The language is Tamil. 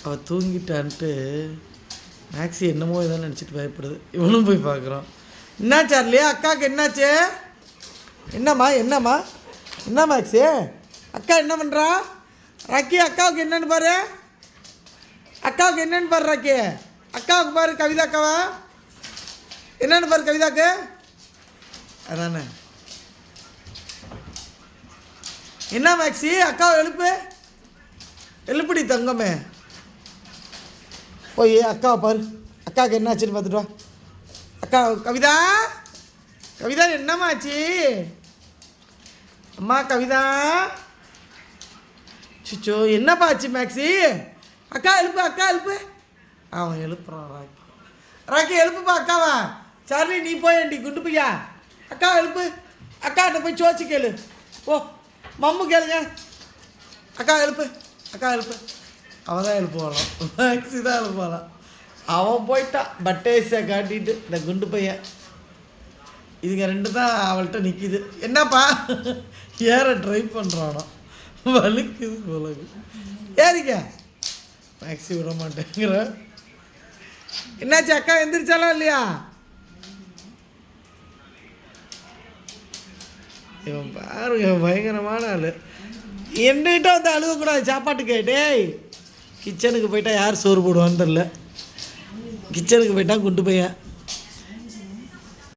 அவள் தூங்கிட்டான்ட்டு மேக்ஸி என்னமோ இதான் நினச்சிட்டு பயப்படுது. இவனும் போய் பார்க்குறான். என்ன சார்லி, அக்காவுக்கு என்னாச்சு? என்னம்மா என்ன மேக்ஸி, அக்கா என்ன பண்ணுறா? ராக்கி அக்காவுக்கு என்னன்னு பாரு, ராக்கி அக்காவுக்கு பாரு. கவிதாக்காவா என்னன்னு பாரு, கவிதாக்கு அதானே. என்ன மேக்ஸி, அக்காவை எழுப்புடி தங்கமே. போய் அக்காவை பாரு, அக்காவுக்கு என்னாச்சுன்னு பார்த்துட்டு வா. அக்கா கவிதா என்னம்மாச்சு? அம்மா கவிதா, சிச்சோ என்னப்பா ஆச்சு மேக்ஸி? அக்கா எழுப்பு. அவன் எழுப்புறான். ராக்கி எழுப்புப்பா அக்காவா. சார்லி நீ போயண்டி குண்டு பையா, அக்காவை எழுப்பு. அக்காட்ட போய் சோச்சு கேளு. ஓ மம்மு கேளுங்க. அக்கா எழுப்பு. அவன் தான் எழுப்புவாளாம், மேக்ஸி தான் எழுப்புவாளாம். அவன் போயிட்டான் பட்டேஸை காட்டிட்டு. இந்த குண்டு பையன் இதுங்க ரெண்டு தான் அவள்கிட்ட நிற்கிது. என்னப்பா ஏற ட்ரை பண்ணுறானோ, வலிக்குது போல. ஏறிக்க. மேக்ஸி விட மாட்டேங்கிற. என்னாச்சு, அக்கா எந்திரிச்சாலாம் இல்லையா? இவன் பாருங்க பயங்கரமான ஆள். என்கிட்ட வந்து அழுகக்கூடாது சாப்பாட்டுக்கு. டேய் கிச்சனுக்கு போயிட்டா யார் சோறு போடுவான்னு தெரில. கிச்சனுக்கு போயிட்டான் குண்டு பையன்.